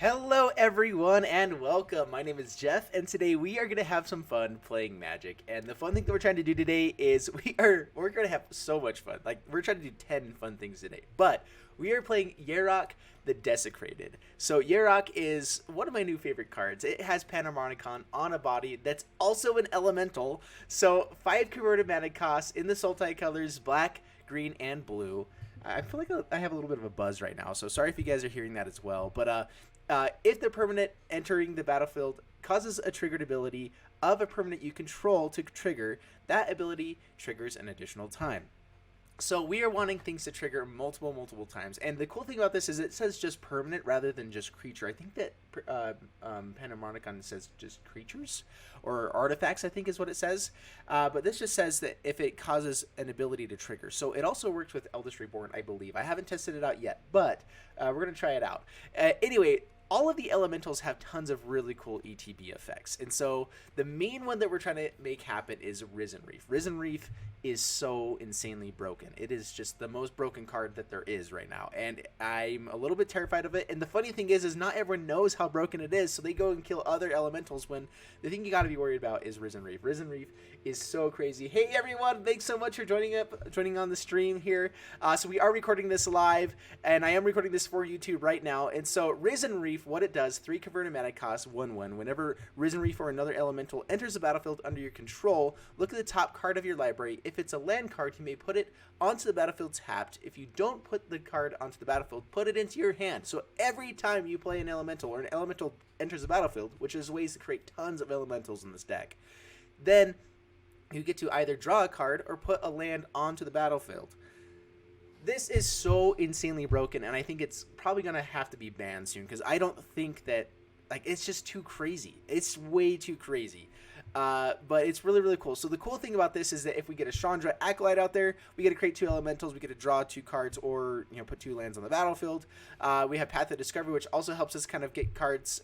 Hello everyone and welcome. My name is Jeff and today we are going to have some fun playing Magic. And the fun thing that we're trying to do today is we're going to have so much fun. Like we're trying to do 10 fun things today. But we are playing Yarok the Desecrated. So Yarok is one of my new favorite cards. It has Panharmonicon on a body that's also an elemental. So 5 converted mana costs in the Sultai colors black, green, and blue. I feel like I have a little bit of a buzz right now, so sorry if you guys are hearing that as well. But if the permanent entering the battlefield causes a triggered ability of a permanent you control to trigger, that ability triggers an additional time. So we are wanting things to trigger multiple times. And the cool thing about this is it says just permanent rather than just creature. I think that Panharmonicon says just creatures or artifacts, I think is what it says. But this just says that if it causes an ability to trigger. So it also works with Eldest Reborn, I believe. I haven't tested it out yet, but we're going to try it out. Anyway, all of the elementals have tons of really cool ETB effects. And so the main one that we're trying to make happen is Risen Reef. Risen Reef is so insanely broken. It is just the most broken card that there is right now. And I'm a little bit terrified of it. And the funny thing is not everyone knows how broken it is. So they go and kill other elementals when the thing you got to be worried about is Risen Reef. Risen Reef is so crazy. Hey everyone, thanks so much for joining on the stream here. So we are recording this live and I am recording this for YouTube right now. And so Risen Reef, what it does, 3 converted mana cost, 1/1. Whenever Risen Reef or another elemental enters the battlefield under your control, look at the top card of your library. If it's a land card, you may put it onto the battlefield tapped. If you don't put the card onto the battlefield, put it into your hand. So every time you play an elemental or an elemental enters the battlefield, which is ways to create tons of elementals in this deck, then you get to either draw a card or put a land onto the battlefield. This is so insanely broken, and I think it's probably going to have to be banned soon, because I don't think that, like, it's just too crazy. It's way too crazy. But it's really, really cool. So the cool thing about this is that if we get a Chandra Acolyte out there, we get to create 2 elementals, we get to draw 2 cards, or, you know, put 2 lands on the battlefield. We have Path of Discovery, which also helps us kind of get cards.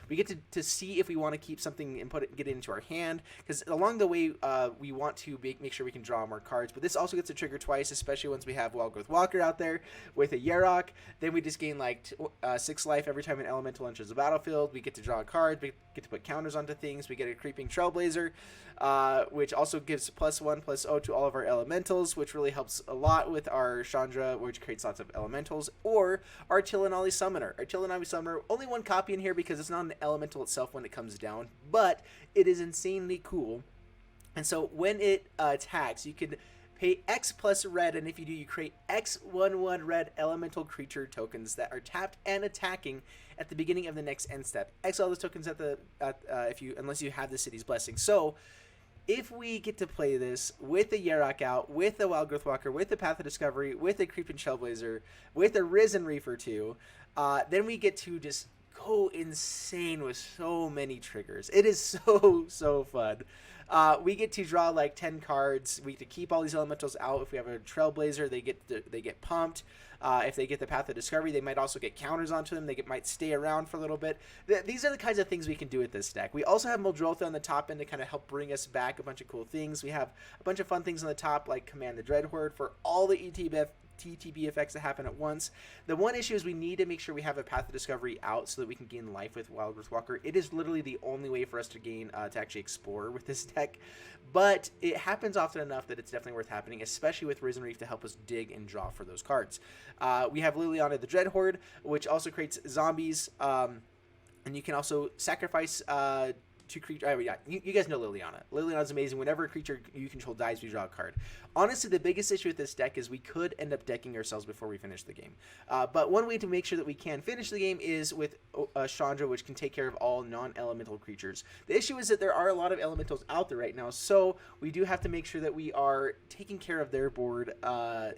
We get to see if we want to keep something and get it into our hand, because along the way, we want to make sure we can draw more cards. But this also gets to trigger twice, especially once we have Wildgrowth Walker out there with a Yarok. Then we just gain like 6 life every time an elemental enters the battlefield. We get to draw a card, we get to put counters onto things, we get a Creeping Trailblazer, which also gives +1/+0 to all of our elementals, which really helps a lot with our Chandra, which creates lots of elementals, or our Tillinali Summoner. Our Tillinali Summoner, only 1 copy in here because it's not an elemental itself when it comes down, but it is insanely cool. And so when it attacks, you can pay X plus red, and if you do, you create X11 red elemental creature tokens that are tapped and attacking at the beginning of the next end step. Exile those tokens unless you have the city's blessing. So if we get to play this with the Yarok out, with the Wildgrowth Walker, with the Path of Discovery, with the Creeping Trailblazer, with a Risen Reef or 2, then we get to just go insane with so many triggers. It is so fun. We get to draw like 10 cards. We get to keep all these elementals out. If we have a Trailblazer, they get pumped. If they get the Path of Discovery, they might also get counters onto them. They might stay around for a little bit. These are the kinds of things we can do with this deck. We also have Muldrotha on the top end to kind of help bring us back a bunch of cool things. We have a bunch of fun things on the top, like Command the Dreadhorde for all the TTB effects that happen at once. The one issue is we need to make sure we have a Path of Discovery out so that we can gain life with Wildgrowth Walker. It is literally the only way for us to gain to actually explore with this deck, but it happens often enough that it's definitely worth happening, especially with Risen Reef to help us dig and draw for those cards. We have Liliana the Dreadhorde, which also creates zombies, and you can also sacrifice to creature. Yeah, you guys know Liliana. Liliana's amazing. Whenever a creature you control dies, we draw a card. Honestly, the biggest issue with this deck is we could end up decking ourselves before we finish the game. But one way to make sure that we can finish the game is with Chandra, which can take care of all non-elemental creatures. The issue is that there are a lot of elementals out there right now, so we do have to make sure that we are taking care of their board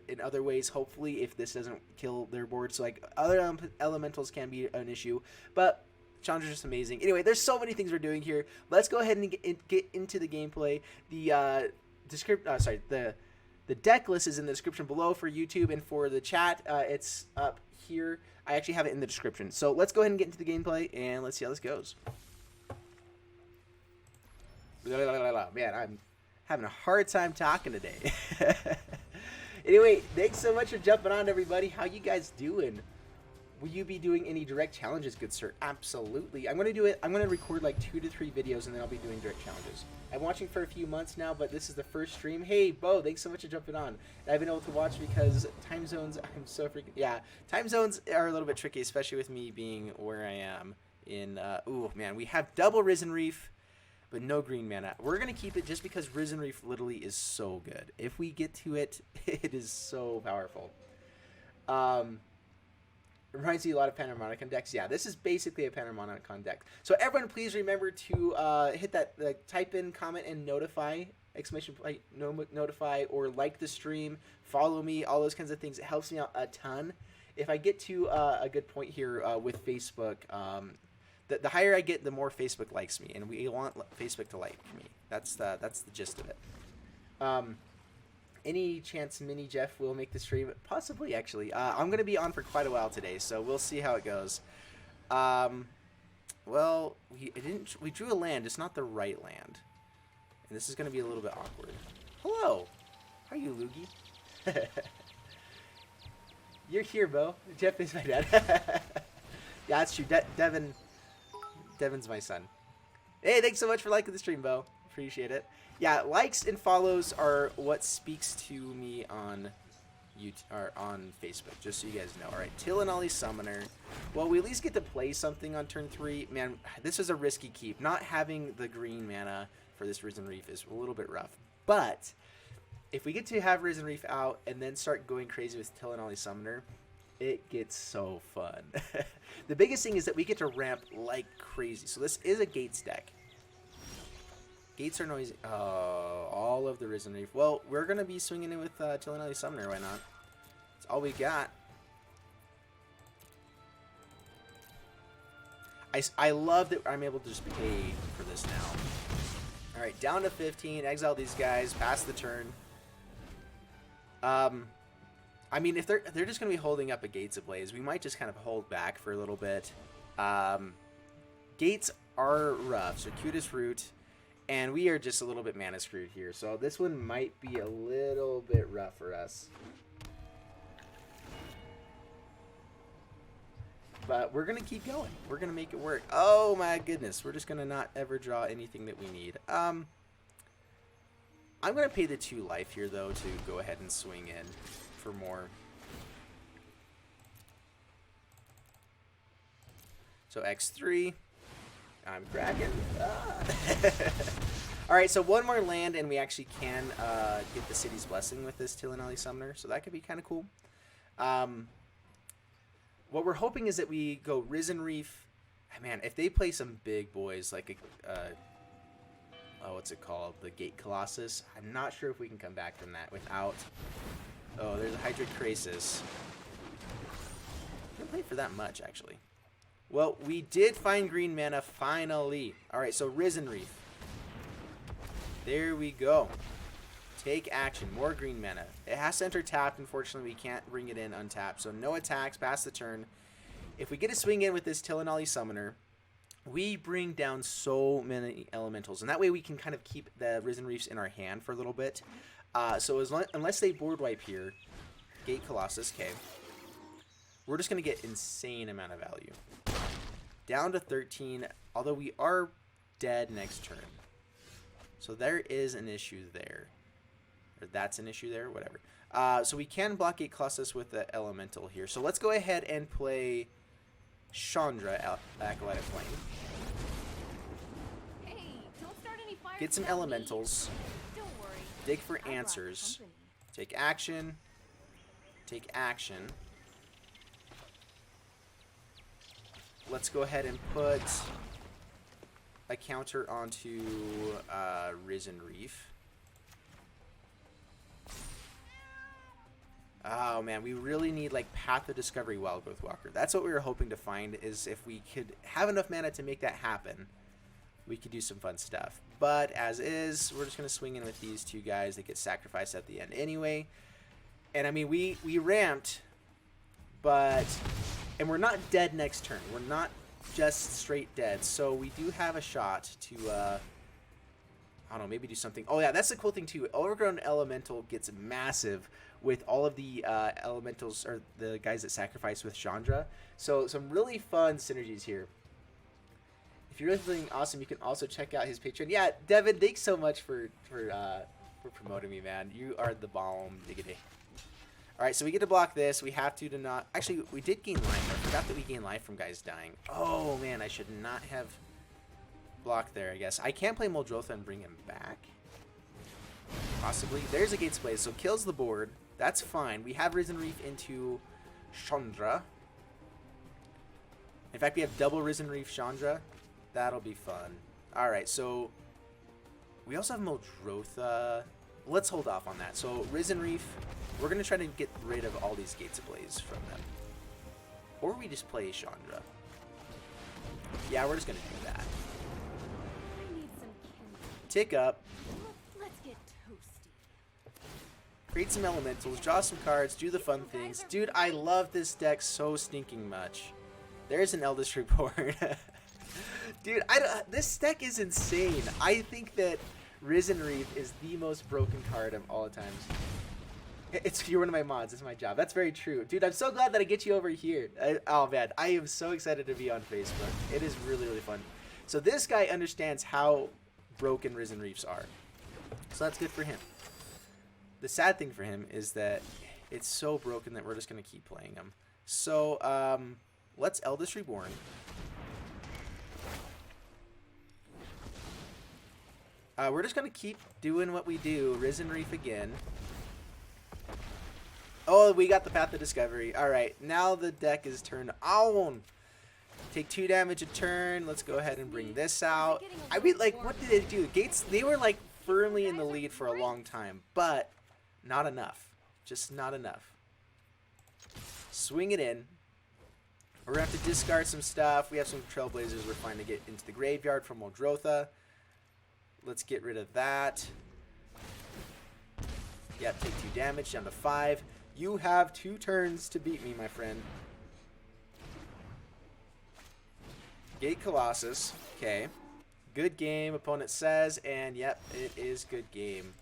in other ways, hopefully, if this doesn't kill their board. So, like, other elementals can be an issue, but Chandra's just amazing. Anyway, there's so many things we're doing here. Let's go ahead and get into the gameplay. The deck list is in the description below for YouTube, and for the chat, it's up here. I actually have it in the description. So let's go ahead and get into the gameplay, and let's see how this goes. Man, I'm having a hard time talking today. Anyway, thanks so much for jumping on, everybody. How you guys doing? Will you be doing any direct challenges, good sir? Absolutely. I'm going to do it. I'm going to record like 2 to 3 videos, and then I'll be doing direct challenges. I'm watching for a few months now, but this is the first stream. Hey, Bo, thanks so much for jumping on. I've been able to watch because time zones, I'm so freaking... Yeah, time zones are a little bit tricky, especially with me being where I am in... ooh, man, we have double Risen Reef, but no green mana. We're going to keep it just because Risen Reef literally is so good. If we get to it, it is so powerful. Reminds me a lot of Panharmonicon decks. Yeah, this is basically a Panharmonicon deck. So everyone, please remember to hit that type in, comment, and notify, exclamation point, notify, or like the stream, follow me, all those kinds of things. It helps me out a ton. If I get to a good point here with Facebook, the higher I get, the more Facebook likes me, and we want Facebook to like me. That's the gist of it. Any chance Mini Jeff will make the stream? Possibly, actually. I'm going to be on for quite a while today, so we'll see how it goes. Well, we drew a land. It's not the right land. And this is going to be a little bit awkward. Hello. How are you, Loogie? You're here, Bo. Jeff is my dad. Yeah, that's true. Devin's my son. Hey, thanks so much for liking the stream, Bo. Appreciate it. Yeah, likes and follows are what speaks to me on YouTube or on Facebook, just so you guys know. All right, Tillinolly Summoner. Well, we at least get to play something on turn 3. Man, this is a risky keep. Not having the green mana for this Risen Reef is a little bit rough. But if we get to have Risen Reef out and then start going crazy with Tillinolly Summoner, it gets so fun. The biggest thing is that we get to ramp like crazy. So this is a Gates deck. Gates are noisy. Oh, all of the Risen Reef. Well, we're going to be swinging in with Tillinolly Summoner. Why not? That's all we got. I love that I'm able to just pay for this now. All right, down to 15. Exile these guys. Pass the turn. I mean, if they're just going to be holding up a Gates Ablaze, we might just kind of hold back for a little bit. Gates are rough. Circuitous Root. And we are just a little bit mana screwed here. So this one might be a little bit rough for us. But we're going to keep going. We're going to make it work. Oh my goodness. We're just going to not ever draw anything that we need. I'm going to pay the 2 life here, though, to go ahead and swing in for more. So X3. I'm cracking. All right, so one more land, and we actually can get the City's Blessing with this Tillinolly Summoner, so that could be kind of cool. What we're hoping is that we go Risen Reef. Man, if they play some big boys like a what's it called? The Gate Colossus. I'm not sure if we can come back from that without. Oh, there's a Hydroid Krasis. I didn't play for that much, actually. Well, we did find green mana, finally. Alright, so Risen Reef. There we go. Take action. More green mana. It has to enter tapped. Unfortunately, we can't bring it in untapped. So no attacks, pass the turn. If we get a swing in with this Tillinolly Summoner, we bring down so many elementals. And that way we can kind of keep the Risen Reefs in our hand for a little bit. So unless they board wipe here, Gate Colossus, okay. We're just going to get insane amount of value. Down to 13, although we are dead next turn. So there is an issue there. Or that's an issue there, whatever. So we can block Gate Colossus with the Elemental here. So let's go ahead and play Chandra, Acolyte of Flame. Hey, don't start any fires. Get some Elementals. Don't worry. Dig for answers. Take action. Take action. Let's go ahead and put a counter onto Risen Reef. Oh man, we really need like Path of Discovery Wild Growth Walker. That's what we were hoping to find, is if we could have enough mana to make that happen, we could do some fun stuff. But as is, we're just going to swing in with these 2 guys that get sacrificed at the end anyway. And I mean, we ramped, but... And we're not dead next turn. We're not just straight dead. So we do have a shot to, I don't know, maybe do something. Oh, yeah, that's the cool thing, too. Overgrown Elemental gets massive with all of the elementals or the guys that sacrifice with Chandra. So some really fun synergies here. If you're really feeling awesome, you can also check out his Patreon. Yeah, Devin, thanks so much for promoting me, man. You are the bomb, diggity. All right, so we get to block this. We have to not. Actually, we did gain life. I forgot that we gain life from guys dying. Oh man, I should not have blocked there. I guess I can't play Muldrotha and bring him back. Possibly. There's a Gates Blaze, so kills the board. That's fine. We have Risen Reef into Chandra. In fact, we have double Risen Reef Chandra. That'll be fun. All right, so we also have Muldrotha. Let's hold off on that. So Risen Reef, we're going to try to get rid of all these Gates Blaze from them. Or we just play Chandra. Yeah, we're just going to do that. I need some kindling. Tick up. Let's get toasty. Create some elementals, draw some cards, do the fun things. Dude, I love this deck so stinking much. There's an Eldest Reborn. Dude, this deck is insane. I think that Risen Reef is the most broken card of all times. You're one of my mods. It's my job. That's very true. Dude, I'm so glad that I get you over here. Oh, man. I am so excited to be on Facebook. It is really, really fun. So this guy understands how broken Risen Reefs are. So that's good for him. The sad thing for him is that it's so broken that we're just going to keep playing him. So let's Eldest Reborn. We're just going to keep doing what we do. Risen Reef again. Oh, we got the Path of Discovery. All right, now the deck is turned on. Take 2 damage a turn. Let's go ahead and bring this out. I mean, like, what did they do? Gates, they were, like, firmly in the lead for a long time, but not enough. Just not enough. Swing it in. We're going to have to discard some stuff. We have some Trailblazers we're trying to get into the graveyard from Muldrotha. Let's get rid of that. Yep, take 2 damage, down to 5. You have 2 turns to beat me, my friend. Gate Colossus. Okay. Good game, opponent says, and yep, it is good game.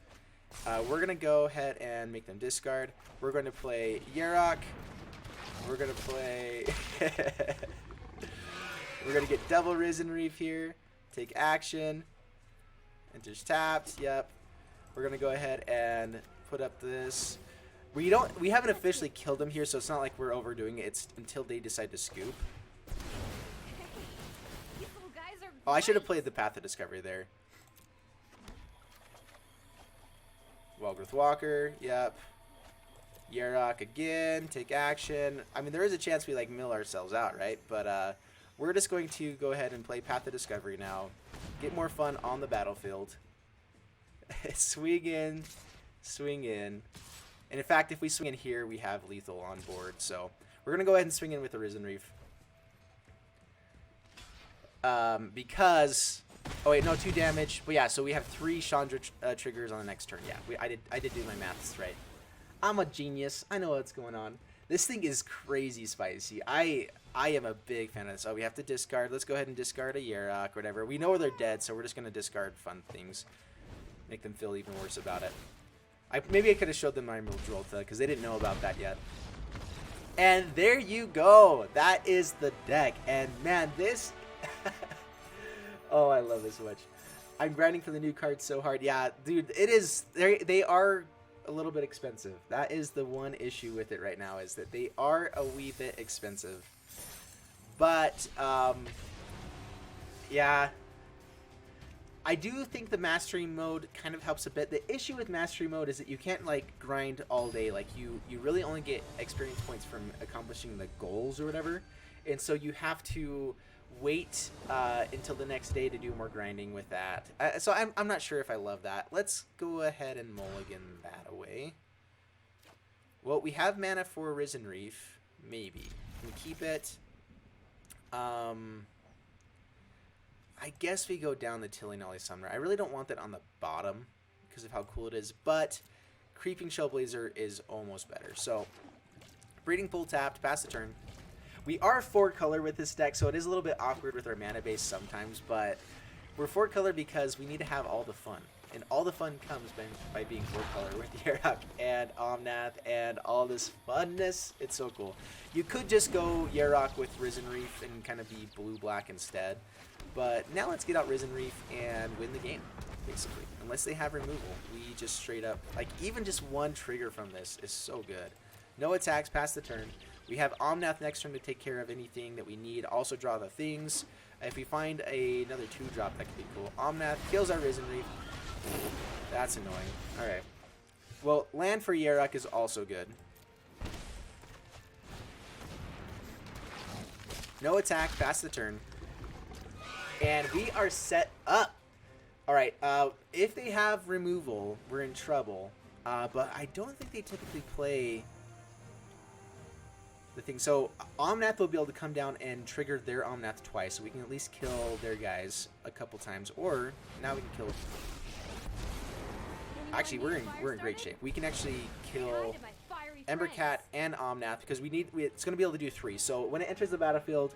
We're going to go ahead and make them discard. We're going to play Yarok. We're going to play... We're going to get double Risen Reef here. Take action. Enters tapped. Yep. We're going to go ahead and put up this. We haven't officially killed them here, so it's not like we're overdoing it. It's until they decide to scoop. These little guys are Oh, I should have great. played the Path of Discovery there. Walgrowth Walker, yep. Yarok again, take action. I mean, there is a chance we, like, mill ourselves out, right? But we're just going to go ahead and play Path of Discovery now. Get more fun on the battlefield. Swing in, swing in. And in fact, if we swing in here, we have lethal on board. So we're going to go ahead and swing in with the Risen Reef. Because... Oh, wait, no, 2 damage. But yeah, so we have 3 Chandra triggers on the next turn. Yeah, I did do my maths right. I'm a genius. I know what's going on. This thing is crazy spicy. I am a big fan of this. Oh, we have to discard. Let's go ahead and discard a Yarok or whatever. We know they're dead, so we're just going to discard fun things. Make them feel even worse about it. Maybe I could have showed them my Muldrotha, because they didn't know about that yet. And there you go. That is the deck. And man, this... Oh, I love this so much. I'm grinding for the new cards so hard. Yeah, dude, it is... They are a little bit expensive. That is the one issue with it right now, is that they are a wee bit expensive. But, yeah... I do think the mastery mode kind of helps a bit. The issue with mastery mode is that you can't, like, grind all day. Like, you really only get experience points from accomplishing the goals or whatever. And so you have to wait until the next day to do more grinding with that. So I'm not sure if I love that. Let's go ahead and mulligan that away. Well, we have mana for Risen Reef. Maybe. Can we keep it? I guess we go down the Tilly-Nolly Summoner. I really don't want that on the bottom because of how cool it is, but Creeping Shellblazer is almost better. So, Breeding Pool tapped, pass the turn. We are 4-color with this deck, so it is a little bit awkward with our mana base sometimes, but we're 4-color because we need to have all the fun. And all the fun comes by being 4-color with Yarok and Omnath and all this funness. It's so cool. You could just go Yarok with Risen Reef and kind of be blue-black instead. But now let's get out Risen Reef and win the game, basically. Unless they have removal, we just straight up, like, even just one trigger from this is so good. No attacks past the turn. We have Omnath next turn to take care of anything that we need. Also draw the things. If we find another 2-drop, that could be cool. Omnath kills our Risen Reef. That's annoying. Alright. Well, land for Yarok is also good. No attack, past the turn. And we are set up. Alright, if they have removal, we're in trouble. But I don't think they typically play the thing. So Omnath will be able to come down and trigger their Omnath twice, so we can at least kill their guys a couple times. Or now we can kill. Actually, we're in great shape. We can actually kill Embercat and Omnath because it's going to be able to do 3. So when it enters the battlefield,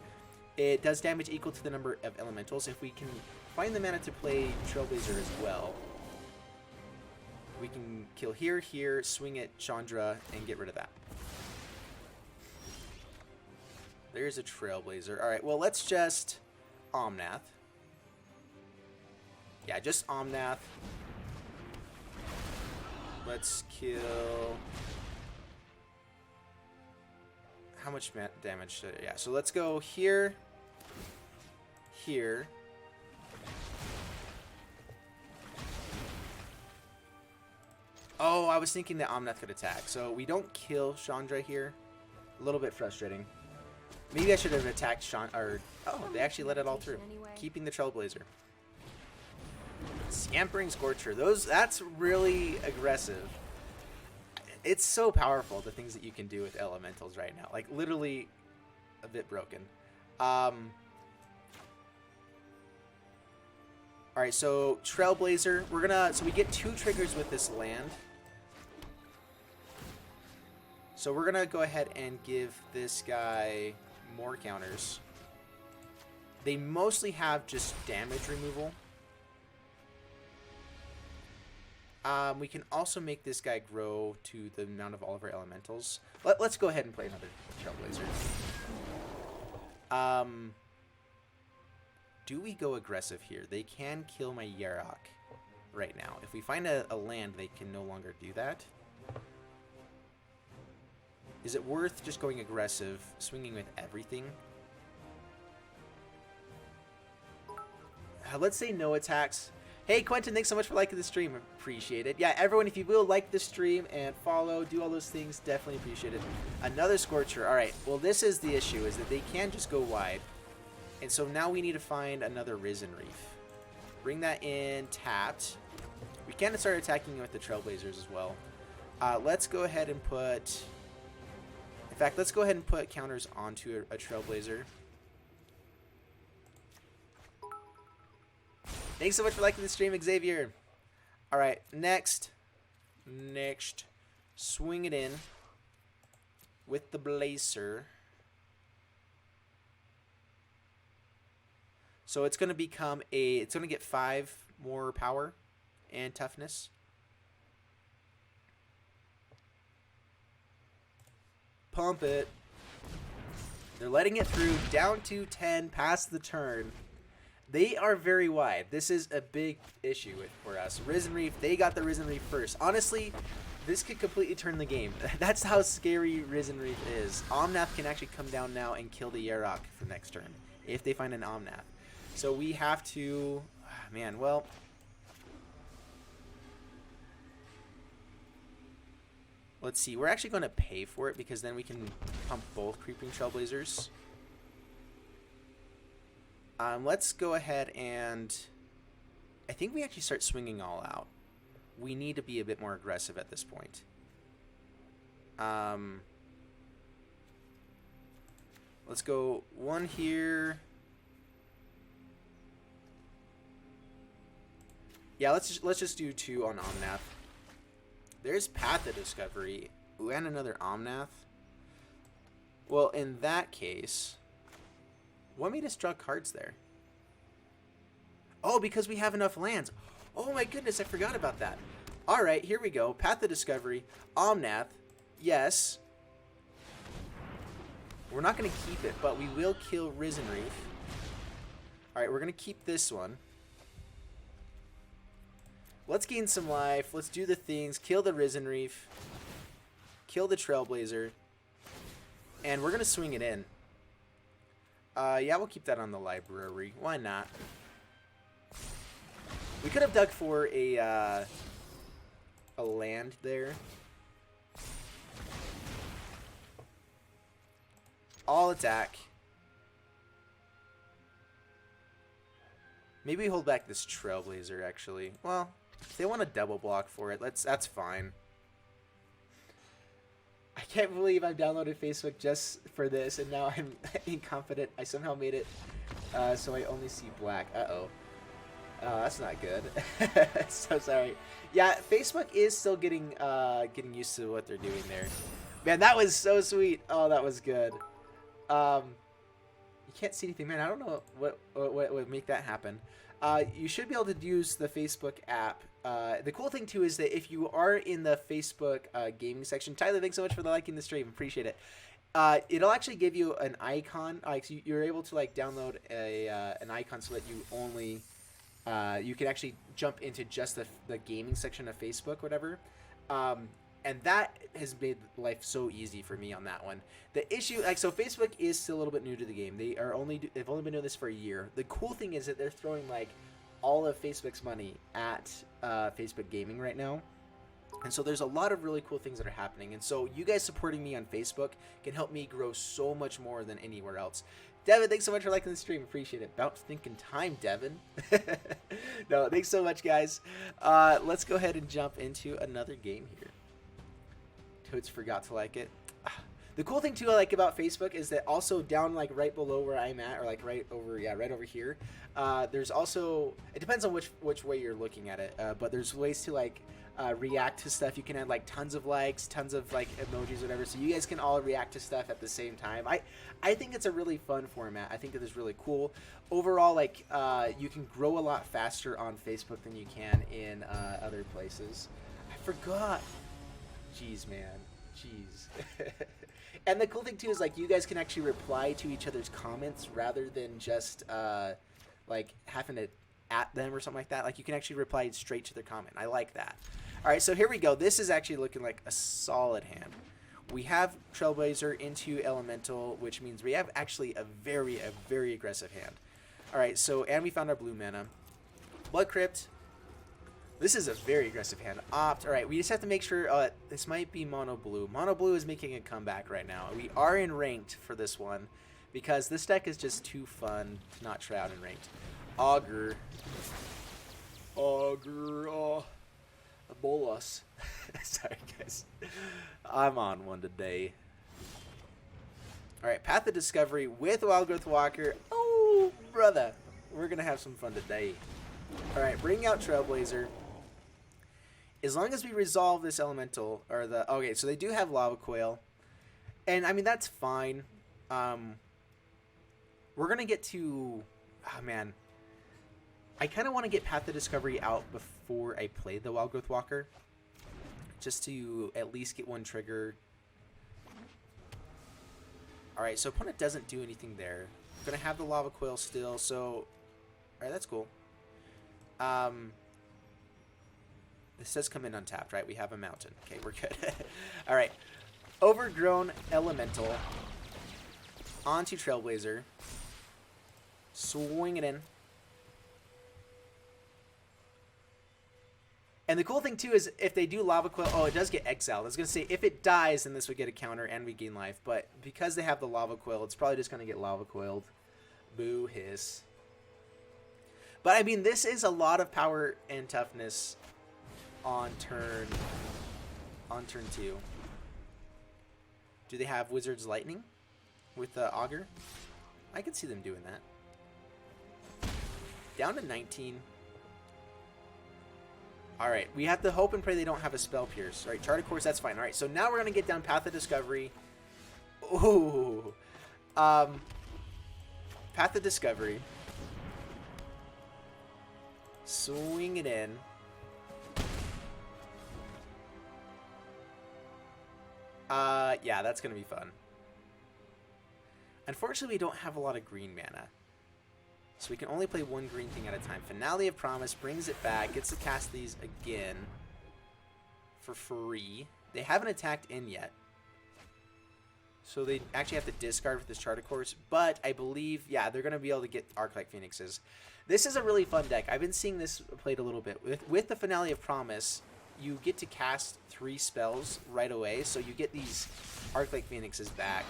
it does damage equal to the number of elementals. If we can find the mana to play Trailblazer as well, we can kill here, swing at Chandra, and get rid of that. There's a Trailblazer. Alright, well, let's just Omnath. Yeah, just Omnath. Let's kill... How much damage should it... Yeah, so let's go here. Here. Oh, I was thinking that Omnath could attack. So we don't kill Chandra here. A little bit frustrating. Maybe I should have attacked Chandra. Oh, they actually let it all through. Keeping the Trailblazer. Scampering Scorcher. That's really aggressive. It's so powerful, the things that you can do with elementals right now. Like, literally a bit broken. Alright, so Trailblazer. So we get 2 triggers with this land. So we're gonna go ahead and give this guy more counters. They mostly have just damage removal. We can also make this guy grow to the amount of all of our elementals. Let's go ahead and play another Trailblazer. Do we go aggressive here? They can kill my Yarok right now. If we find a land, they can no longer do that. Is it worth just going aggressive, swinging with everything? Let's say no attacks. Hey, Quentin, thanks so much for liking the stream. Appreciate it. Yeah, everyone, if you will like the stream and follow, do all those things, definitely appreciate it. Another Scorcher. All right, well, this is the issue, is that they can just go wide. And so now we need to find another Risen Reef. Bring that in, tapped. We can start attacking with the Trailblazers as well. Let's go ahead and put... In fact, let's go ahead and put counters onto a Trailblazer. Thanks so much for liking the stream, Xavier. All right, next. Swing it in with the Blazer. So it's going to become it's going to get 5 more power and toughness. Pump it. They're letting it through, down to 10 past the turn. They are very wide. This is a big issue for us. Risen Reef, they got the Risen Reef first. Honestly, this could completely turn the game. That's how scary Risen Reef is. Omnath can actually come down now and kill the Yarok for next turn, if they find an Omnath. So we have to... Man, well... Let's see. We're actually going to pay for it, because then we can pump both Creeping Trailblazers. Let's go ahead and... I think we actually start swinging all out. We need to be a bit more aggressive at this point. Let's go 1 here. Yeah, let's just do 2 on Omnath. There's Path of Discovery. Ooh, and another Omnath. Well, in that case... Want me to draw cards there? Oh, because we have enough lands. Oh my goodness, I forgot about that. All right, here we go. Path of Discovery, Omnath. Yes. We're not going to keep it, but we will kill Risen Reef. All right, we're going to keep this one. Let's gain some life. Let's do the things. Kill the Risen Reef. Kill the Trailblazer. And we're going to swing it in. Yeah, we'll keep that on the library. Why not? We could have dug for a land there. All attack. Maybe we hold back this Trailblazer, actually. Well, if they want a double block for it, that's fine. I can't believe I've downloaded Facebook just for this, and now I'm incompetent. I somehow made it so I only see black. Uh-oh. That's not good. So sorry. Yeah, Facebook is still getting used to what they're doing there. Man, that was so sweet. Oh, that was good. You can't see anything, man. I don't know what would make that happen. You should be able to use the Facebook app. The cool thing too is that if you are in the Facebook gaming section, Tyler, thanks so much for liking the stream. Appreciate it. It'll actually give you an icon. So you're able to like download an icon so that you only you can actually jump into just the gaming section of Facebook, whatever. And that has made life so easy for me on that one. The issue, like, so Facebook is still a little bit new to the game. They've only been doing this for a year. The cool thing is that they're throwing like all of Facebook's money at Facebook Gaming right now. And so there's a lot of really cool things that are happening. And so you guys supporting me on Facebook can help me grow so much more than anywhere else. Devin, thanks so much for liking the stream. Appreciate it. About thinking time, Devin. No, thanks so much, guys. Let's go ahead and jump into another game here. Toads forgot to like it. The cool thing too I like about Facebook is that also down like right below where I'm at, or like right over here, there's also, it depends on which way you're looking at it, but there's ways to like react to stuff. You can add like tons of likes, tons of like emojis, whatever, so you guys can all react to stuff at the same time. I think it's a really fun format. I think it is really cool. Overall, like you can grow a lot faster on Facebook than you can in other places. I forgot. Jeez, man. Jeez. And the cool thing too is like you guys can actually reply to each other's comments rather than just like having to at them or something like that. Like you can actually reply straight to their comment. I like that. All right, so here we go. This is actually looking like a solid hand. We have Trailblazer into Elemental, which means we have actually a very aggressive hand. All right, so and we found our blue mana. Blood Crypt. This is a very aggressive hand. Opt. All right, we just have to make sure this might be Mono Blue. Mono Blue is making a comeback right now. We are in ranked for this one because this deck is just too fun to not try out in ranked. Augur. Augur. Oh. A bolus. Sorry, guys. I'm on one today. All right, Path of Discovery with Wild Growth Walker. Oh, brother. We're going to have some fun today. All right, bring out Trailblazer. As long as we resolve this elemental, or the... Okay, so they do have Lava Coil. And, I mean, that's fine. We're going to get to... Oh, man. I kind of want to get Path of Discovery out before I play the Wild Growth Walker. Just to at least get one trigger. Alright, so opponent doesn't do anything there. Going to have the Lava Coil still, so... Alright, that's cool. This does come in untapped, right? We have a mountain. Okay, we're good. All right. Overgrown Elemental onto Trailblazer. Swing it in. And the cool thing, too, is if they do Lava Coil... Oh, it does get exiled. I was going to say, if it dies, then this would get a counter and we gain life. But because they have the Lava Coil, it's probably just going to get Lava Coiled. Boo, hiss. But, I mean, this is a lot of power and toughness on turn 2. Do they have Wizard's Lightning with the Augur? I could see them doing that. Down to 19. Alright, we have to hope and pray they don't have a Spell Pierce. Alright, Chart of Course, that's fine. Alright, so now we're going to get down Path of Discovery. Ooh. Path of Discovery. Swing it in. Yeah, that's gonna be fun. Unfortunately, we don't have a lot of green mana. So we can only play one green thing at a time. Finale of Promise brings it back, gets to cast these again for free. They haven't attacked in yet. So they actually have to discard with this Chart of Course. But I believe, yeah, they're going to be able to get Arc-like Phoenixes. This is a really fun deck. I've been seeing this played a little bit. With the Finale of Promise, you get to cast 3 spells right away. So you get these Arc-like Phoenixes back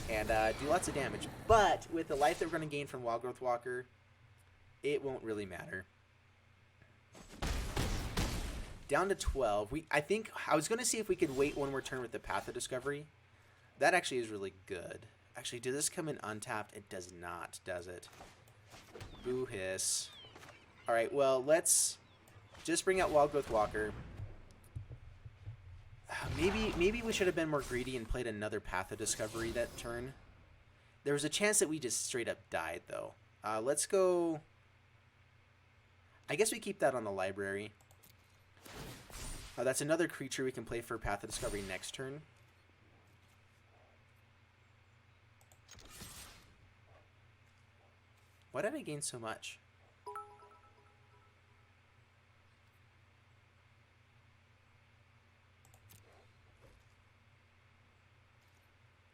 and do lots of damage. But with the life that we're going to gain from Wildgrowth Walker, it won't really matter. Down to 12. I think I was going to see if we could wait one more turn with the Path of Discovery. That actually is really good. Actually, did this come in untapped? It does not, does it? Boo hiss. Alright, well, let's just bring out Wildgrowth Walker. Maybe we should have been more greedy and played another Path of Discovery that turn. There was a chance that we just straight up died, though. Let's go... I guess we keep that on the library. That's another creature we can play for Path of Discovery next turn. Why did I gain so much?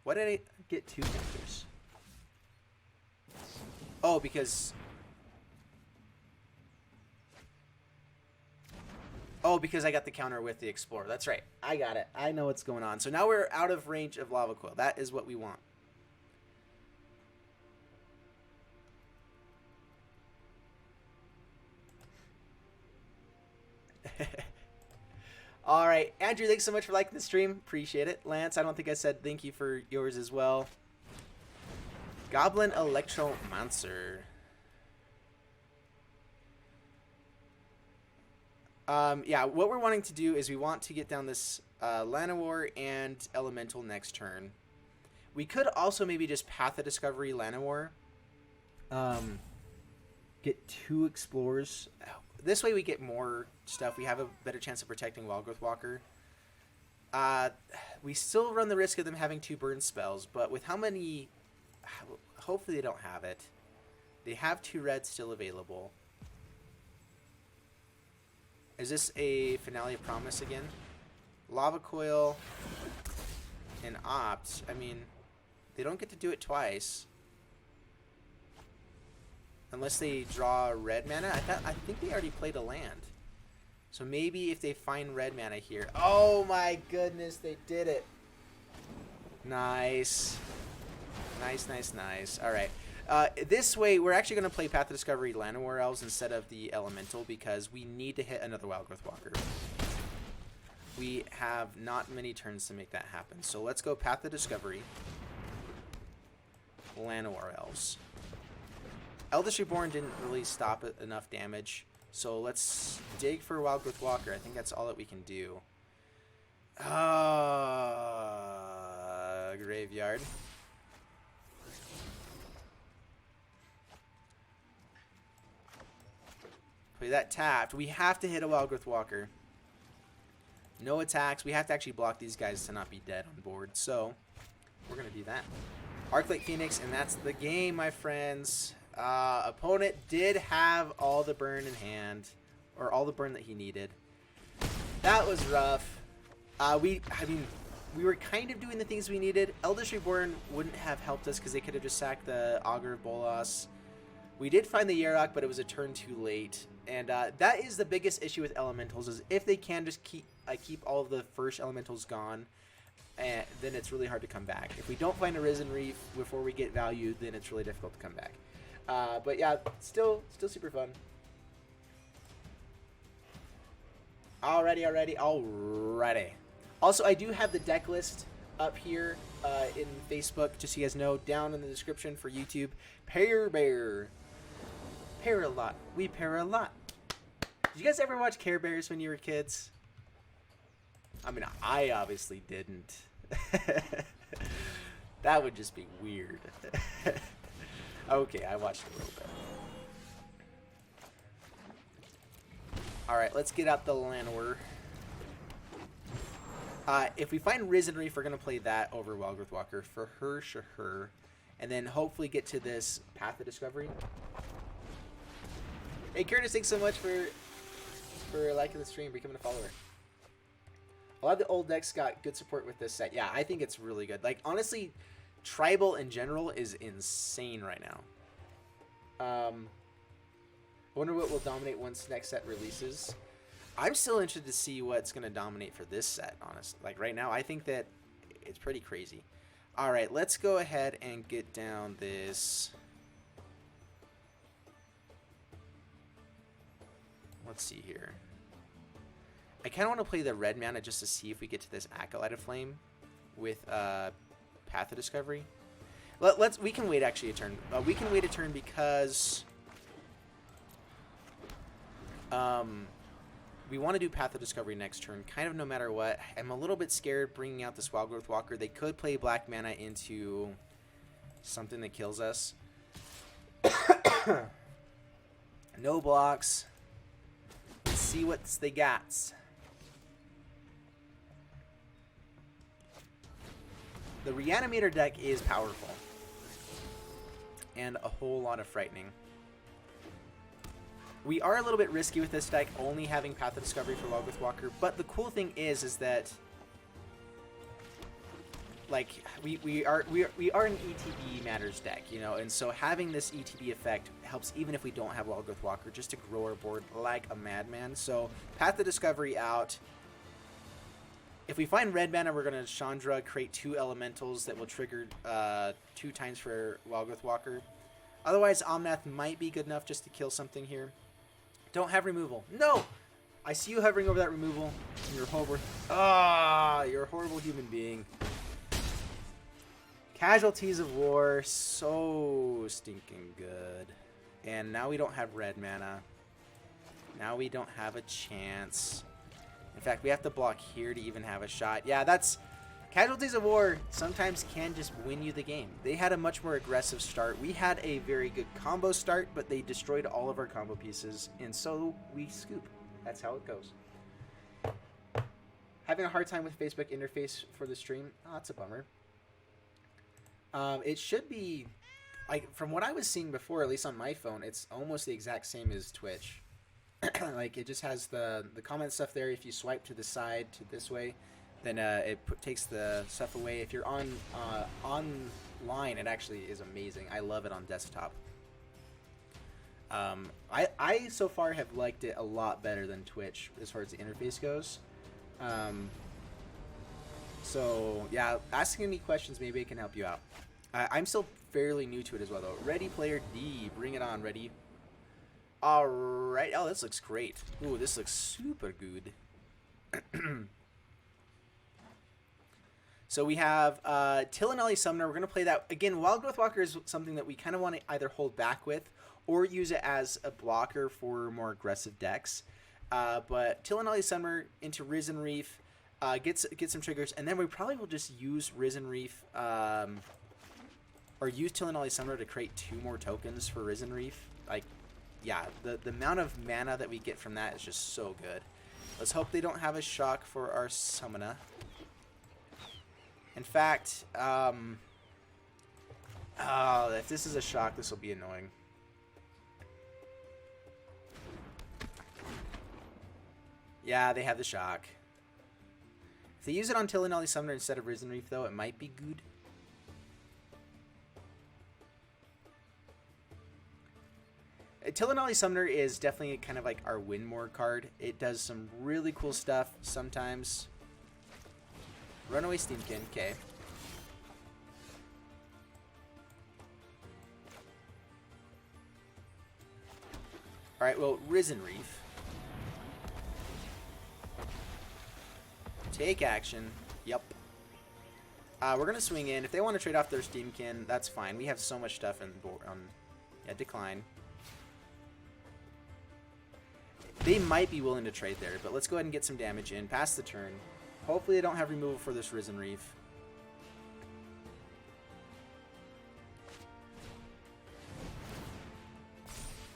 Why did I get 2 counters? Oh, because... Oh, because I got the counter with the Explorer. That's right. I got it. I know what's going on. So now we're out of range of Lava Coil. That is what we want. All right, Andrew, thanks so much for liking the stream. Appreciate it. Lance, I don't think I said thank you for yours as well. Goblin Electromancer. Yeah, what we're wanting to do is we want to get down this Llanowar and Elemental next turn. We could also maybe just Path of Discovery Llanowar. Get 2 Explorers. This way we get more stuff. We have a better chance of protecting Wildgrowth Walker. We still run the risk of them having 2 burn spells, but with how many... Hopefully they don't have it. They have 2 reds still available. Is this a Finale of Promise again? Lava Coil and Opt. I mean, they don't get to do it twice. Unless they draw red mana. I think they already played a land. So maybe if they find red mana here. Oh my goodness, they did it. Nice. Nice, nice, nice. Alright. This way, we're actually going to play Path of Discovery Llanowar Elves instead of the Elemental because we need to hit another Wildgrowth Walker. We have not many turns to make that happen. So let's go Path of Discovery. Llanowar Elves. Eldest Reborn didn't really stop enough damage, so let's dig for Wildgrowth Walker. I think that's all that we can do. Graveyard. Play that tapped. We have to hit a Wildgrowth Walker. No attacks. We have to actually block these guys to not be dead on board, so we're going to do that. Arc-like Phoenix, and that's the game, my friends. Opponent did have all the burn in hand, or all the burn that he needed. That was rough. I mean, we were kind of doing the things we needed. Eldest Reborn wouldn't have helped us because they could have just sacked the Augur of Bolas. We did find the Yarok, but it was a turn too late. And that is the biggest issue with Elementals, is if they can just keep all of the first Elementals gone, then it's really hard to come back. If we don't find a Risen Reef before we get value, then it's really difficult to come back. But yeah, still super fun. Alrighty. Also, I do have the deck list up here in Facebook, just so you guys know, down in the description for YouTube. Pair Bear. Pair a lot. We pair a lot. Did you guys ever watch Care Bears when you were kids? I mean, I obviously didn't. That would just be weird. Okay, I watched a little bit. Alright, let's get out the Llanowar. If we find Risen Reef, we're going to play that over Wildgrowth Walker. For her, sure. And then hopefully get to this Path of Discovery. Hey, Curtis, thanks so much for liking the stream, becoming a follower. A lot of the old decks got good support with this set. Yeah, I think it's really good. Like, honestly, Tribal in general is insane right now. I wonder what will dominate once next set releases. I'm still interested to see what's going to dominate for this set, honestly. Like, right now, I think that it's pretty crazy. All right, let's go ahead and get down this. Let's see here. I kind of want to play the red mana just to see if we get to this Acolyte of Flame with Path of Discovery. We can wait actually a turn. We can wait a turn because we want to do Path of Discovery next turn, kind of no matter what. I'm a little bit scared bringing out this Wildgrowth Walker. They could play black mana into something that kills us. No blocks. Let's see what they got. The Reanimator deck is powerful. And a whole lot of frightening. We are a little bit risky with this deck, only having Path of Discovery for Wildgrowth Walker. But the cool thing is that like we are an ETB matters deck, you know, and so having this ETB effect helps even if we don't have Wildgrowth Walker, just to grow our board like a madman. So Path of Discovery out. If we find red mana, we're going to Chandra, create 2 elementals that will trigger 2 times for Wildgrowth Walker. Otherwise, Omnath might be good enough just to kill something here. Don't have removal. No! I see you hovering over that removal. You're horrible. You're a horrible human being. Casualties of War, so stinking good. And now we don't have red mana. Now we don't have a chance. In fact, we have to block here to even have a shot. Yeah, that's... Casualties of War sometimes can just win you the game. They had a much more aggressive start. We had a very good combo start, but they destroyed all of our combo pieces, and so we scoop. That's how it goes. Having a hard time with Facebook interface for the stream. Oh, that's a bummer. It should be... like from what I was seeing before, at least on my phone, it's almost the exact same as Twitch. Like it just has the comment stuff there. If you swipe to the side to this way, then it takes the stuff away. If you're on online, it actually is amazing. I love it on desktop. I so far have liked it a lot better than Twitch as far as the interface goes. So yeah, asking me questions, maybe I can help you out. I'm still fairly new to it as well though. Ready Player D, bring it on, Ready. Alright, oh this looks great. Ooh, this looks super good. So we have Tillinelli Summoner. We're going to play that. Again, Wildgrowth Walker is something that we kind of want to either hold back with or use it as a blocker for more aggressive decks. But Tillinelli Summoner into Risen Reef, get some triggers, and then we probably will just use Risen Reef or use Tillinelli Summoner to create 2 more tokens for Risen Reef. Like, yeah, the amount of mana that we get from that is just so good. Let's hope they don't have a shock for our Summoner. In fact, if this is a shock, this will be annoying. Yeah, they have the shock. If they use it on Tillinelli Summoner instead of Risen Reef, though, it might be good. Tillinelli Summoner is definitely kind of like our win more card. It does some really cool stuff sometimes. Runaway Steamkin, okay. Alright, well, Risen Reef. Take action. Yep. We're going to swing in. If they want to trade off their Steamkin, that's fine. We have so much stuff in board. Yeah, decline. They might be willing to trade there, but let's go ahead and get some damage in. Pass the turn. Hopefully they don't have removal for this Risen Reef.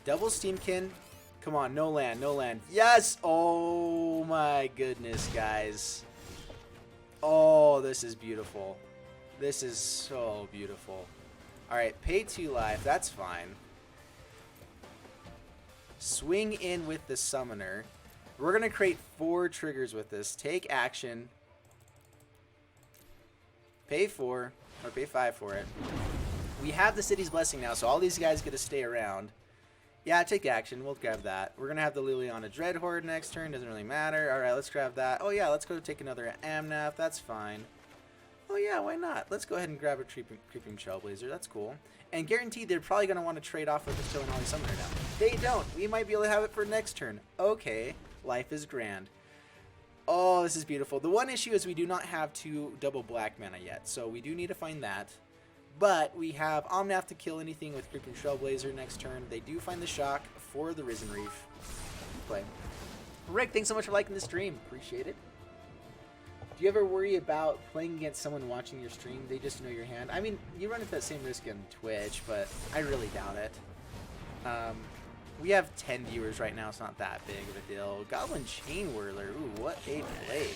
Double Steamkin. Come on, no land, no land. Yes! Oh my goodness, guys. Oh, this is beautiful. This is so beautiful. Alright, pay 2 life. That's fine. Swing in with the summoner. We're going to create 4 triggers with this. Take action. Pay 4. Or pay 5 for it. We have the city's blessing now, so all these guys get to stay around. Yeah, take action. We'll grab that. We're going to have the Liliana Dreadhorde next turn. Doesn't really matter. Alright, let's grab that. Oh yeah, let's go take another Amnath. That's fine. Oh yeah, why not? Let's go ahead and grab a Creeping Trailblazer. That's cool. And guaranteed they're probably going to want to trade off with the Chilling Ollie Summoner now. They don't. We might be able to have it for next turn. Okay. Life is grand. Oh, this is beautiful. The one issue is we do not have 2 double black mana yet. So we do need to find that. But we have Omnath to kill anything with Creeping Trailblazer next turn. They do find the shock for the Risen Reef. Play. Rick, thanks so much for liking the stream. Appreciate it. Do you ever worry about playing against someone watching your stream? They just know your hand. I mean, you run into that same risk on Twitch, but I really doubt it. We have 10 viewers right now. It's not that big of a deal. Goblin Chain Whirler. Ooh, what a play.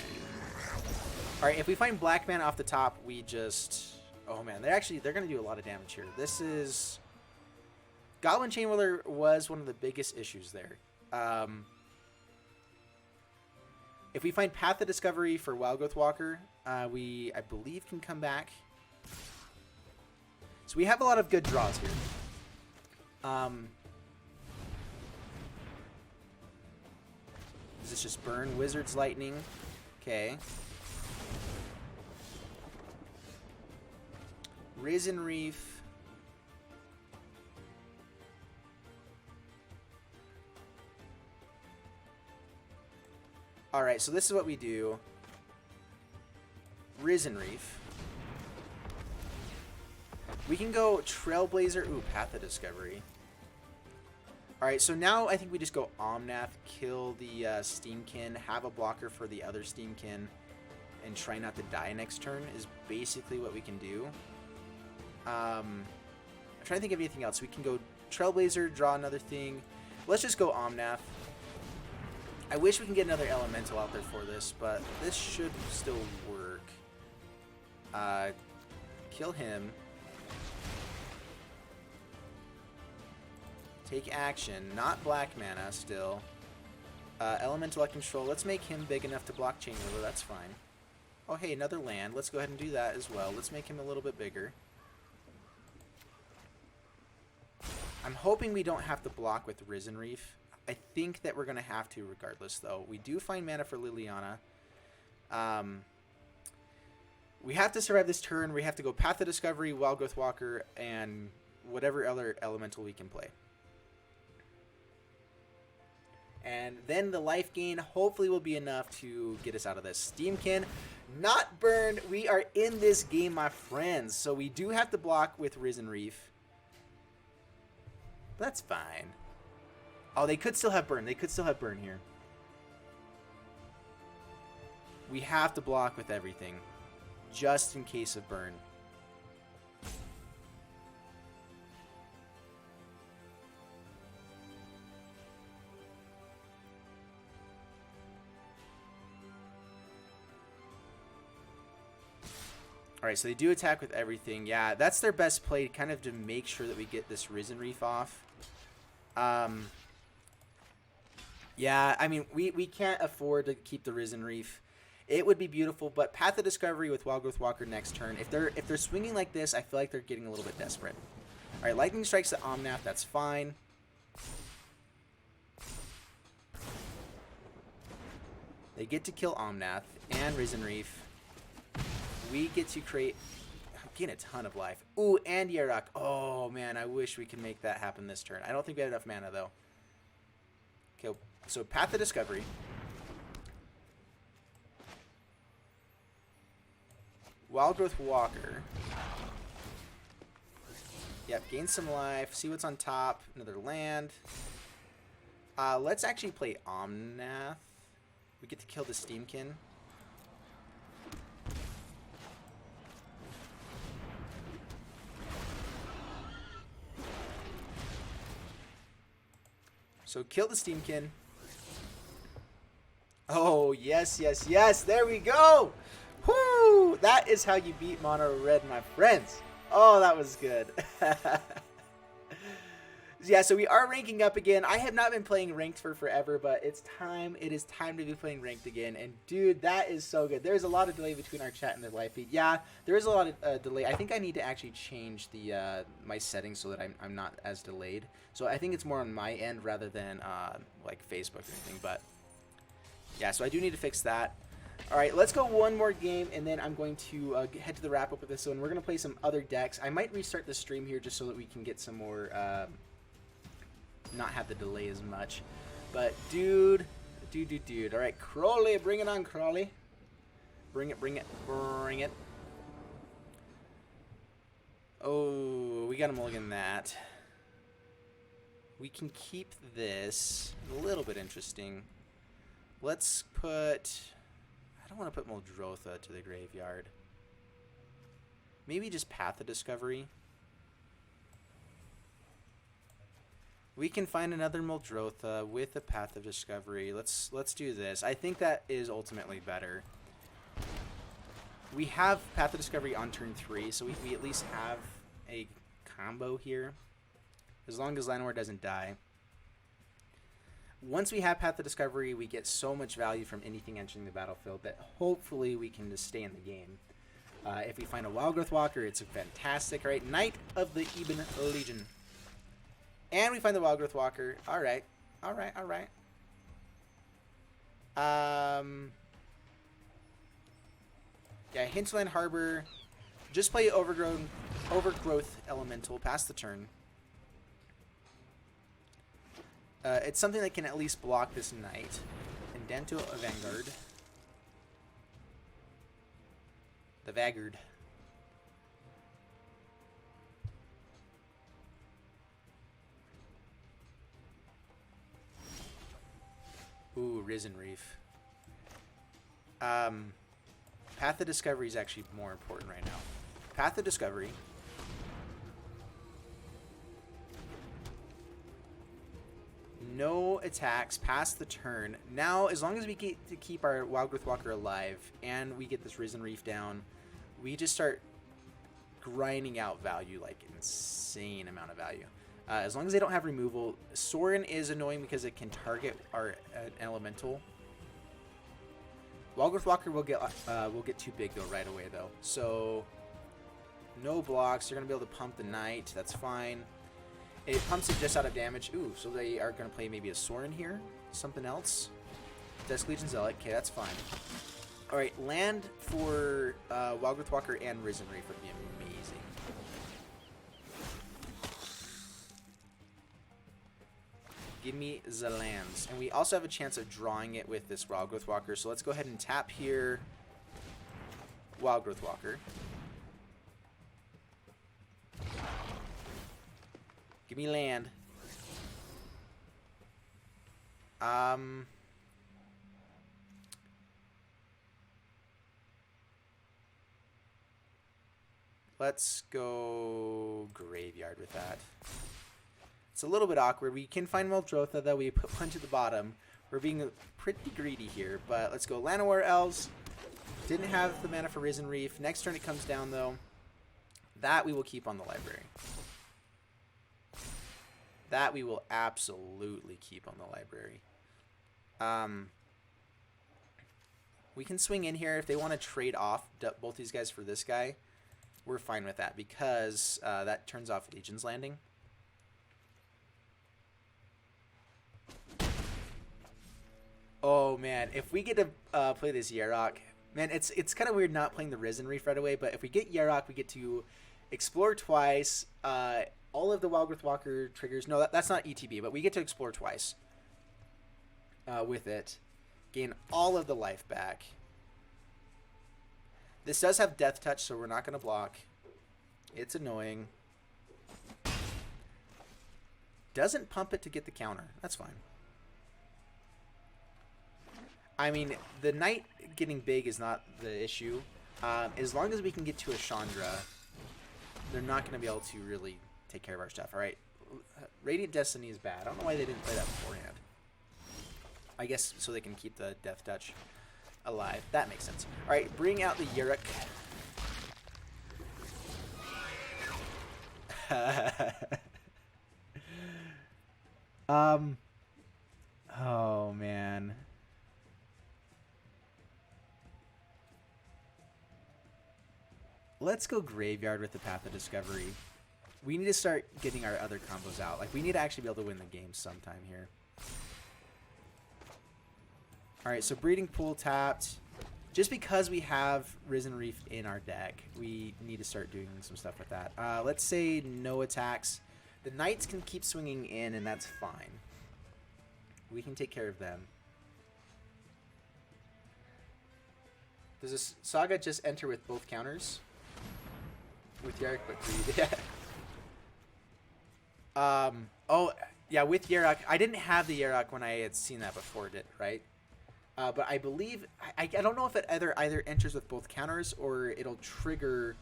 Alright, if we find black mana off the top, we just... Oh man, they're going to do a lot of damage here. This is... Goblin Chain Whirler was one of the biggest issues there. If we find Path of Discovery for Wildgrowth Walker, we, I believe, can come back. So we have a lot of good draws here. Does this just burn? Wizard's Lightning. Okay. Risen Reef. Alright, so this is what we do. Risen Reef. We can go Trailblazer. Ooh, Path of Discovery. Alright, so now I think we just go Omnath, kill the Steamkin, have a blocker for the other Steamkin, and try not to die next turn is basically what we can do. I'm trying to think of anything else. We can go Trailblazer, draw another thing. Let's just go Omnath. I wish we can get another Elemental out there for this, but this should still work. Kill him. Take action. Not black mana still. Elemental control. Let's make him big enough to block Chain Whirler. That's fine. Oh, hey, another land. Let's go ahead and do that as well. Let's make him a little bit bigger. I'm hoping we don't have to block with Risen Reef. I think that we're going to have to regardless, though. We do find mana for Liliana. We have to survive this turn. We have to go Path of Discovery, Wildgrowth Walker, and whatever other elemental we can play. And then the life gain hopefully will be enough to get us out of this. Steamkin, not burned. We are in this game, my friends. So we do have to block with Risen Reef. But that's fine. Oh, they could still have burn. They could still have burn here. We have to block with everything, just in case of burn. Alright, so they do attack with everything. Yeah, that's their best play, kind of to make sure that we get this Risen Reef off. Yeah, I mean, we can't afford to keep the Risen Reef. It would be beautiful, but Path of Discovery with Wildgrowth Walker next turn. If they're swinging like this, I feel like they're getting a little bit desperate. All right, Lightning Strikes the Omnath. That's fine. They get to kill Omnath and Risen Reef. We get to create, gain a ton of life. Ooh, and Yarok. Oh man, I wish we could make that happen this turn. I don't think we have enough mana though. Okay, so Path of Discovery. Wildgrowth Walker. Yep, gain some life. See what's on top. Another land. Let's actually play Omnath. We get to kill the Steamkin. So kill the Steamkin. Oh, yes, yes, yes. There we go. Whoo! That is how you beat mono red, my friends. Oh, that was good. Yeah, so we are ranking up again. I have not been playing ranked for forever, but it's time. It is time to be playing ranked again. And dude, that is so good. There's a lot of delay between our chat and the live feed. Yeah, there is a lot of delay. I think I need to actually change the my settings so that I'm not as delayed. So I think it's more on my end rather than like Facebook or anything. But yeah, so I do need to fix that. All right, let's go one more game, and then I'm going to head to the wrap up with this one. We're gonna play some other decks. I might restart the stream here just so that we can get some more. Not have the delay as much, but dude. All right, Crowley, bring it on, Crowley. Bring it. Oh, we got a mulligan that. We can keep this. A little bit interesting. Let's put. I don't want to put Muldrotha to the graveyard. Maybe just Path of Discovery. We can find another Muldrotha with a Path of Discovery. Let's do this. I think that is ultimately better. We have Path of Discovery on turn 3, so we at least have a combo here. As long as Llanowar doesn't die. Once we have Path of Discovery, we get so much value from anything entering the battlefield that hopefully we can just stay in the game. If we find a Wildgrowth Walker, it's fantastic. All right, Knight of the Eben Legion. And we find the Wildgrowth Walker. All right. Yeah, Hinterland Harbor. Just play Overgrowth Elemental past the turn. It's something that can at least block this Knight. Indento of Vanguard. The Vanguard. Ooh, Risen Reef. Path of Discovery is actually more important right now. Path of Discovery. No attacks past the turn. Now, as long as we get to keep our Wildgrowth Walker alive and we get this Risen Reef down, we just start grinding out value, like insane amount of value. As long as they don't have removal. Sorin is annoying because it can target our elemental. Wildgrowth Walker will get too big though right away though. So no blocks. They're gonna be able to pump the Knight. That's fine. It pumps it just out of damage. Ooh, so they are gonna play maybe a Sorin here. Something else. Desk Legion Zealot. Okay, that's fine. All right, land for Wildgrowth Walker and Risen Reef would be amazing. Give me the lands. And we also have a chance of drawing it with this Wildgrowth Walker. So let's go ahead and tap here. Wildgrowth Walker. Give me land. Let's go graveyard with that. It's a little bit awkward. We can find Muldrotha, though. We put one to the bottom. We're being pretty greedy here, but let's go Llanowar Elves. Didn't have the mana for Risen Reef. Next turn it comes down, though. That we will keep on the library. That we will absolutely keep on the library. We can swing in here if they want to trade off both these guys for this guy. We're fine with that because that turns off Legion's Landing. Oh man, if we get to play this Yarok, man, it's kind of weird not playing the Risen Reef right away. But if we get Yarok, we get to explore twice. All of the Wildgrowth Walker triggers. No, that's not ETB, but we get to explore twice with it. Gain all of the life back. This does have Death Touch, so we're not going to block. It's annoying. Doesn't pump it to get the counter. That's fine. I mean, the Knight getting big is not the issue. As long as we can get to a Chandra, they're not going to be able to really take care of our stuff. All right, Radiant Destiny is bad. I don't know why they didn't play that beforehand. I guess so they can keep the Death Touch alive. That makes sense. All right, bring out the Yarok. Oh man. Let's go Graveyard with the Path of Discovery. We need to start getting our other combos out. Like, we need to actually be able to win the game sometime here. Alright, so Breeding Pool tapped. Just because we have Risen Reef in our deck, we need to start doing some stuff with that. Let's say no attacks. The Knights can keep swinging in, and that's fine. We can take care of them. Does this Saga just enter with both counters? With Yarok, but greed. Oh, yeah, with Yarok. I didn't have the Yarok when I had seen that before, right? But I believe... I don't know if it either enters with both counters or it'll trigger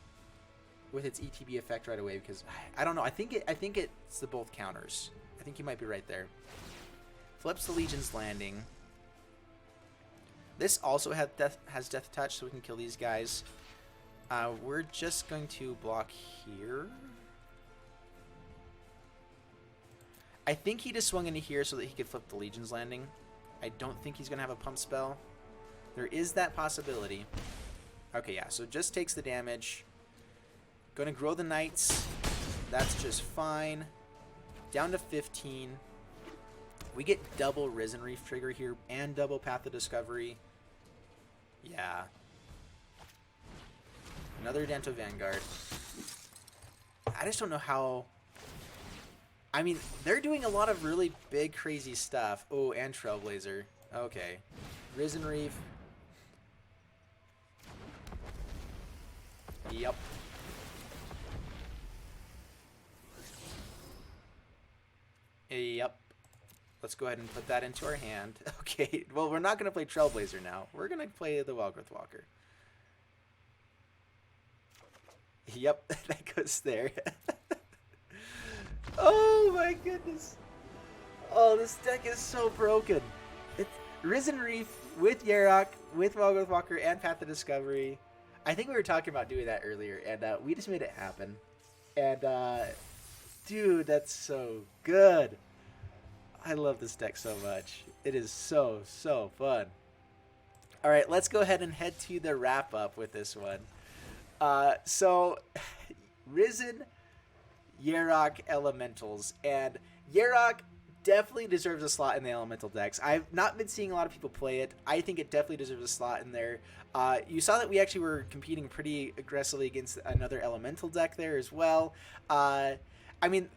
with its ETB effect right away, because I don't know. I think it's the both counters. I think you might be right there. Flips the Legion's Landing. This also has Death Touch, so we can kill these guys. We're just going to block here. I think he just swung into here so that he could flip the Legion's Landing. I don't think he's going to have a pump spell. There is that possibility. Okay, yeah, so just takes the damage. Going to grow the Knights. That's just fine. Down to 15. We get double Risen Reef trigger here and double Path of Discovery. Yeah. Another Danto Vanguard. I just don't know how... I mean, they're doing a lot of really big, crazy stuff. Oh, and Trailblazer. Okay. Risen Reef. Yep. Yep. Let's go ahead and put that into our hand. Okay, well, we're not going to play Trailblazer now. We're going to play the Muldrotha Walker. Yep, that goes there. Oh my goodness. Oh, this deck is so broken. It's Risen Reef with Yarok, with Muldrotha Walker, and Path of Discovery. I think we were talking about doing that earlier, and we just made it happen. And, dude, that's so good. I love this deck so much. It is so, so fun. All right, let's go ahead and head to the wrap-up with this one. So, Risen, Yarok, Elementals. And Yarok definitely deserves a slot in the Elemental decks. I've not been seeing a lot of people play it. I think it definitely deserves a slot in there. You saw that we actually were competing pretty aggressively against another Elemental deck there as well. I mean,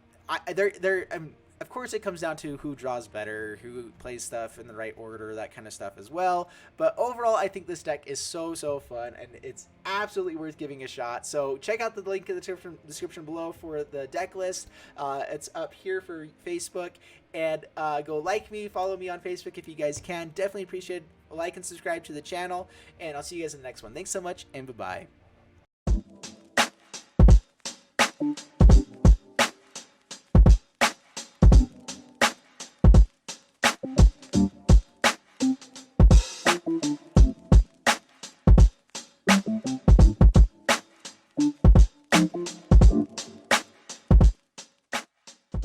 of course, it comes down to who draws better, who plays stuff in the right order, that kind of stuff as well. But overall, I think this deck is so, so fun, and it's absolutely worth giving a shot. So check out the link in the description below for the deck list. It's up here for Facebook. And go like me, follow me on Facebook if you guys can. Definitely appreciate it. Like and subscribe to the channel. And I'll see you guys in the next one. Thanks so much, and bye-bye.